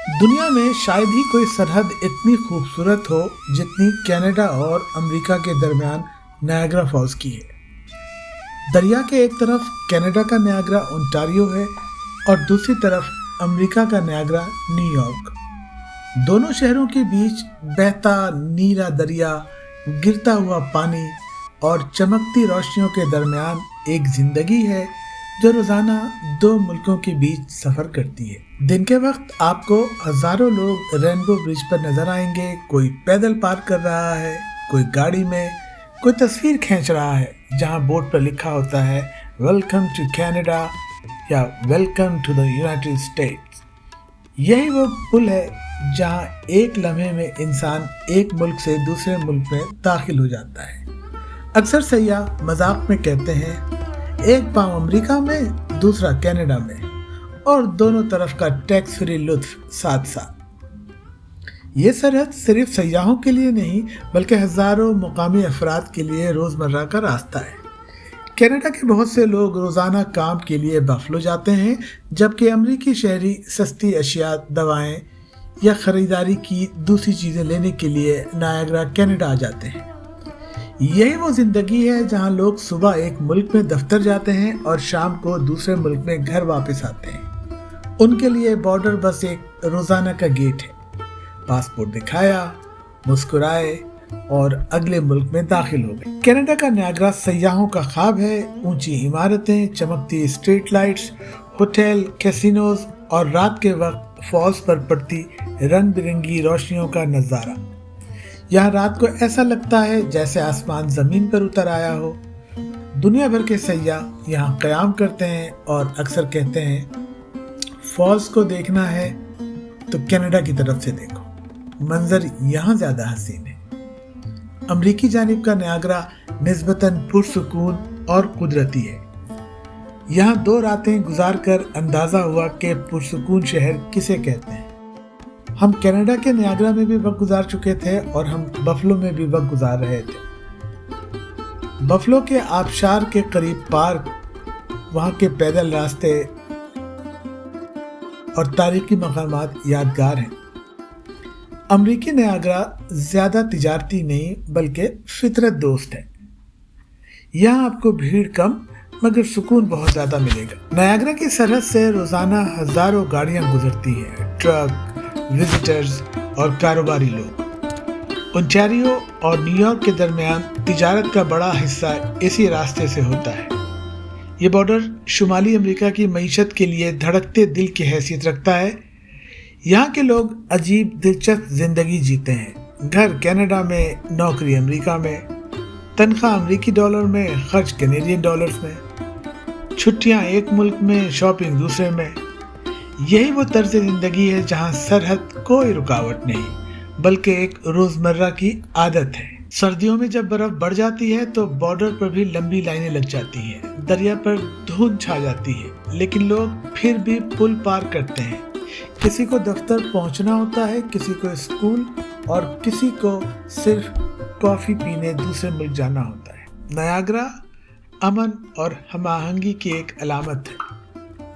दुनिया में शायद ही कोई सरहद इतनी खूबसूरत हो जितनी कनाडा और अमेरिका के दरमियान नायग्रा फॉल्स की है। दरिया के एक तरफ कनाडा का नायग्रा ओंटारियो है और दूसरी तरफ अमेरिका का नायग्रा न्यूयॉर्क। दोनों शहरों के बीच बहता नीला दरिया, गिरता हुआ पानी और चमकती रोशनियों के दरमियान एक जिंदगी है जो रोजाना दो मुल्कों के बीच सफर करती है। दिन के वक्त आपको हजारों लोग रेनबो ब्रिज पर नजर आएंगे। कोई पैदल पार कर रहा है, कोई गाड़ी में, कोई तस्वीर खींच रहा है जहां बोर्ड पर लिखा होता है वेलकम टू कनाडा या welcome to the United States. यही वो पुल है जहां एक लम्हे में इंसान एक मुल्क से दूसरे मुल्क में दाखिल हो जाता है। अक्सर सयाह मजाक में कहते हैं एक पाँव अमेरिका में, दूसरा कनाडा में, और दोनों तरफ का टैक्स फ्री लुत्फ साथ साथ। ये सरहद सिर्फ सयाहों के लिए नहीं बल्कि हजारों मुकामी अफराद के लिए रोजमर्रा का रास्ता है। कनाडा के बहुत से लोग रोजाना काम के लिए बफलो जाते हैं, जबकि अमेरिकी शहरी सस्ती अशिया, दवाएं या खरीदारी की दूसरी चीजें लेने के लिए नायग्रा कनाडा आ जाते हैं। यही वो जिंदगी है जहां लोग सुबह एक मुल्क में दफ्तर जाते हैं और शाम को दूसरे मुल्क में घर वापस आते हैं। उनके लिए बॉर्डर बस एक रोजाना का गेट है। पासपोर्ट दिखाया, मुस्कुराए और अगले मुल्क में दाखिल हो गए। कनाडा का नायग्रा सयाहों का ख्वाब है। ऊंची इमारतें, चमकती स्ट्रीट लाइट्स, होटल, कैसीनोज और रात के वक्त फॉल्स पर पड़ती रंग बिरंगी रोशनियों का नजारा। यहाँ रात को ऐसा लगता है जैसे आसमान जमीन पर उतर आया हो। दुनिया भर के सयाह यहाँ क़याम करते हैं और अक्सर कहते हैं फॉल्स को देखना है तो कनाडा की तरफ से देखो, मंजर यहाँ ज्यादा हसीन है। अमरीकी जानिब का नायग्रा निस्बतन पुरसुकून और कुदरती है। यहाँ 2 रातें गुजार कर अंदाजा हुआ कि पुरसुकून शहर किसे कहते हैं। हम कनाडा के नायग्रा में भी वक्त गुजार चुके थे और हम बफलो में भी वक्त गुजार रहे थे। बफलो के आबशार के करीब पार्क, वहाँ के पैदल रास्ते और तारीखी मकामात यादगार हैं। अमरीकी नायग्रा ज्यादा तिजारती नहीं बल्कि फितरत दोस्त है। यहाँ आपको भीड़ कम मगर सुकून बहुत ज्यादा मिलेगा। नायग्रा की सरहद से रोजाना हजारों गाड़ियां गुजरती हैं, ट्रक, विजिटर्स और कारोबारी लोग। ओंटारियो और न्यूयॉर्क के दरमियान तिजारत का बड़ा हिस्सा इसी रास्ते से होता है। ये बॉर्डर शुमाली अमेरिका की मईशत के लिए धड़कते दिल की हैसियत रखता है। यहाँ के लोग अजीब दिलचस्प जिंदगी जीते हैं। घर कनाडा में, नौकरी अमेरिका में, तनख्वाह अमेरिकी डॉलर में, खर्च कैनेडियन डॉलर्स में, छुट्टियाँ एक मुल्क में, शॉपिंग दूसरे में। यही वो तर्ज जिंदगी है जहाँ सरहद कोई रुकावट नहीं बल्कि एक रोजमर्रा की आदत है। सर्दियों में जब बर्फ बढ़ जाती है तो बॉर्डर पर भी लंबी लाइनें लग जाती हैं। दरिया पर धुंध छा जाती है लेकिन लोग फिर भी पुल पार करते हैं। किसी को दफ्तर पहुंचना होता है, किसी को स्कूल और किसी को सिर्फ कॉफी पीने दूसरे मुल्क जाना होता है। नायग्रा अमन और हमाहंगी की एक अलामत है।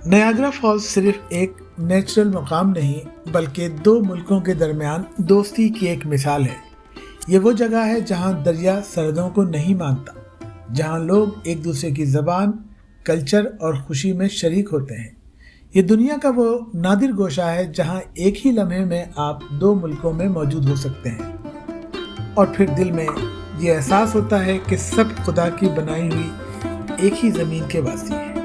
नायग्रा फॉल्स सिर्फ एक नेचुरल मकाम नहीं बल्कि 2 मुल्कों के दरमियान दोस्ती की एक मिसाल है। ये वो जगह है जहां दरिया सरहदों को नहीं मानता, जहां लोग एक दूसरे की ज़बान, कल्चर और खुशी में शरीक होते हैं। ये दुनिया का वो नादिर गोशा है जहां एक ही लम्हे में आप 2 मुल्कों में मौजूद हो सकते हैं और फिर दिल में ये एहसास होता है कि सब खुदा की बनाई हुई एक ही ज़मीन के वासी हैं।